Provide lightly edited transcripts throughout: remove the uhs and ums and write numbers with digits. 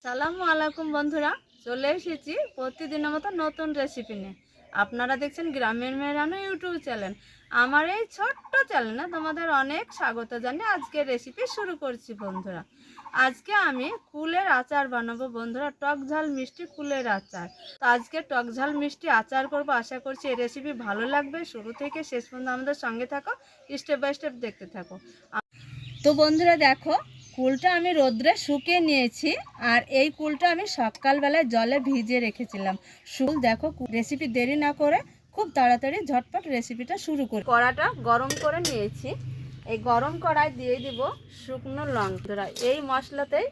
সালামু আলাইকুম বন্ধুরা, চলে এসেছি প্রতিদিনের মতো নতুন রেসিপি নিয়ে। আপনারা দেখছেন গ্রামের মেয়ে রান্না ইউটিউব চ্যানেল। আমার এই ছোট্ট চ্যানেলে তোমাদের অনেক স্বাগত জানিয়ে আজকে রেসিপি শুরু করছি বন্ধুরা। আজকে আমি কুলের আচার বানাবো বন্ধুরা, টক ঝাল মিষ্টি কুলের আচার। তো আজকে টক ঝাল মিষ্টি আচার করবো। আশা করছি এই রেসিপি ভালো লাগবে। শুরু থেকে শেষ পর্যন্ত আমাদের সঙ্গে থাকো, স্টেপ বাই স্টেপ দেখতে থাকো। তো বন্ধুরা দেখো, কুলটা আমি রোদ্রে শুকিয়ে নিয়েছি। আর এই কুলটা আমি সকালবেলায় জলে ভিজিয়ে রেখেছিলাম। শুল দেখো, রেসিপি দেরি না করে খুব তাড়াতাড়ি ঝটপট রেসিপিটা শুরু করি। কড়াটা গরম করে নিয়েছি। এই গরম কড়ায় দিয়ে দিব শুকনো লঙ্কা। এই মশলাতেই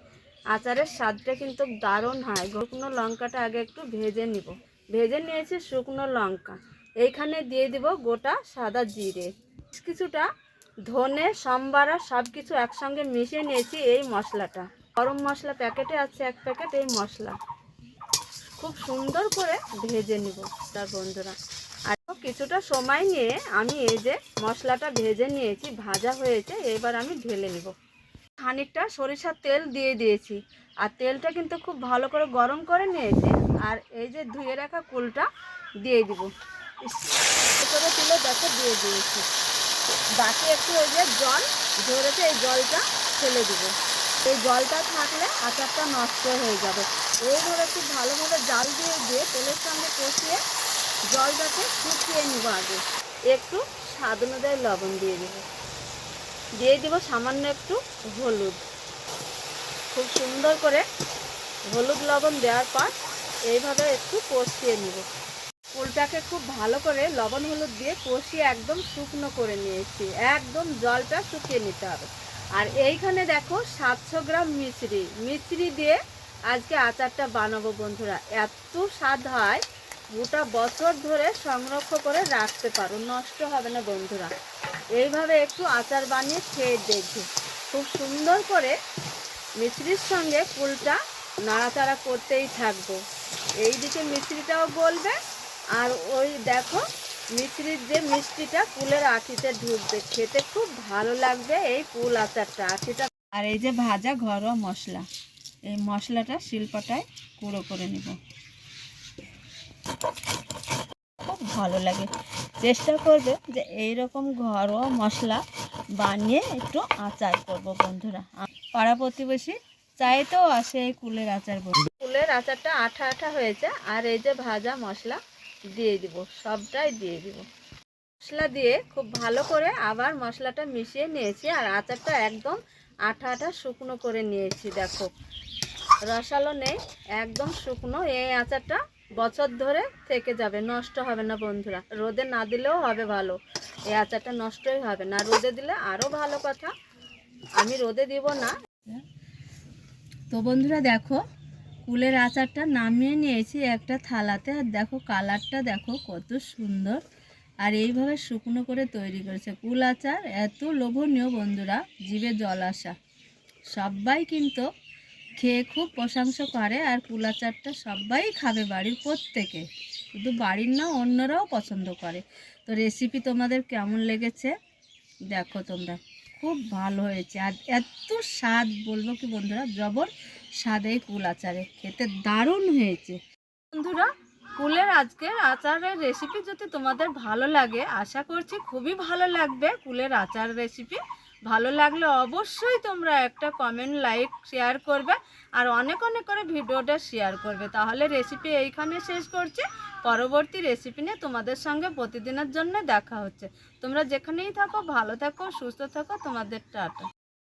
আচারের স্বাদটা কিন্তু দারুণ হয়। শুকনো লঙ্কাটা আগে একটু ভেজে নিব। ভেজে নিয়েছি শুকনো লঙ্কা। এইখানে দিয়ে দিব গোটা সাদা জিরে, কিছুটা ধনে, সম্বারা সব কিছু একসঙ্গে মিশিয়ে নিয়েছি। এই মশলাটা গরম মশলা প্যাকেটে আছে এক প্যাকেট। এই মশলা খুব সুন্দর করে ভেজে নিব তার বন্ধুরা। আর কিছুটা সময় নিয়ে আমি এই যে মশলাটা ভেজে নিয়েছি, ভাজা হয়েছে, এবার আমি ঢেলে নিব। খানিকটা সরিষার তেল দিয়ে দিয়েছি। আর তেলটা কিন্তু খুব ভালো করে গরম করে নিয়েছি। আর এই যে ধুয়ে রাখা কুলটা দিয়ে দিব। করে তুলে দেখো দিয়ে দিয়েছি। বাকি একটু ওই যে জল ঝরেছে, এই জলটা ফেলে দিব। এই জলটা থাকলে আচারটা নষ্ট হয়ে যাবে। এইভাবে খুব ভালোভাবে জাল দিয়ে দিয়ে তেলের সঙ্গে কষিয়ে জলটাকে শুকিয়ে নেব। আগে একটু স্বাদ অনুযায়ী লবণ দিয়ে দিব সামান্য একটু হলুদ। খুব সুন্দর করে হলুদ লবণ দেওয়ার পর এইভাবে একটু কষিয়ে নেব। ফুলটাকে খুব ভালো করে লবণ হলুদ দিয়ে কষিয়ে একদম শুকনো করে নিয়েছি। একদম জলটা শুকিয়ে নিতে হবে। আর এইখানে দেখো 700 গ্রাম মিশ্রি দিয়ে আজকে আচারটা বানাবো বন্ধুরা। এত স্বাদ হয়, গোটা বছর ধরে সংরক্ষণ করে রাখতে পারো, নষ্ট হবে না বন্ধুরা। এইভাবে একটু আচার বানিয়ে খেয়ে দেখবে। খুব সুন্দর করে মিশ্রির সঙ্গে ফুলটা নাড়াচাড়া করতেই থাকবো। এইদিকে মিশ্রিটাও গলবে আর ওই দেখো মিশ্রির যে মিষ্টিটা কুলের আঁটিতে ঢুকবে। খেতে খুব ভালো লাগবে এই কুল আচারটা, আঁটিটা। আর এই যে ভাজা ঘরোয়া মশলা, এই মশলাটা শিলপাটায় গুঁড়ো করে নিব। খুব ভালো লাগে। চেষ্টা করবে যে এইরকম ঘরোয়া মশলা বানিয়ে একটু আচার করব বন্ধুরা। পাড়া প্রতিবেশী চাইতেও আসে এই কুলের আচার। কুলের আচারটা আঠা আঠা হয়েছে। আর এই যে ভাজা মশলা দিয়ে দিব, সবটাই দিয়ে দিব। মশলা দিয়ে খুব ভালো করে আবার মশলাটা মিশিয়ে নিয়েছি। আর আচারটা একদম আঠা আঠা শুকনো করে নিয়েছি। দেখো রসালো নেই, একদম শুকনো। এই আচারটা বছর ধরে থেকে যাবে, নষ্ট হবে না বন্ধুরা। রোদে না দিলেও হবে ভালো, এই আচারটা নষ্টই হবে না। রোদে দিলে আরও ভালো কথা, আমি রোদে দিব না। তো বন্ধুরা দেখো, কুলের আচারটা নামিয়ে নিয়েছি একটা থালাতে। আর দেখো কালারটা দেখো কত সুন্দর। আর এইভাবে শুকনো করে তৈরি করেছে কুল আচার। এত লোভনীয় বন্ধুরা, জিভে জল আসা। সবাই কিন্তু খেয়ে খুব প্রশংসা করে। আর কুল আচারটা সবাই খাবে, বাড়ির প্রত্যেকে, শুধু বাড়ির না, অন্যরাও পছন্দ করে। তো রেসিপি তোমাদের কেমন লেগেছে দেখো তোমরা, খুব ভালো হয়েছে। আর এত স্বাদ বলবো কি বন্ধুরা, জবর স্বাদ এই কুল আচারে, খেতে দারুণ হয়েছে বন্ধুরা। কুলের আজকের আচারের রেসিপি যদি তোমাদের ভালো লাগে, আশা করছি খুবই ভালো লাগবে কুলের আচার রেসিপি। ভালো লাগলে অবশ্যই তোমরা একটা কমেন্ট, লাইক, শেয়ার করবে। আর অনেক অনেক করে ভিডিওটা শেয়ার করবে। তাহলে রেসিপি এইখানে শেষ করছি। পরবর্তী রেসিপি নিয়ে তোমাদের সঙ্গে প্রতিদিনের জন্য দেখা হচ্ছে। তোমরা যেখানেই থাকো ভালো থাকো, সুস্থ থাকো। তোমাদের টাটা।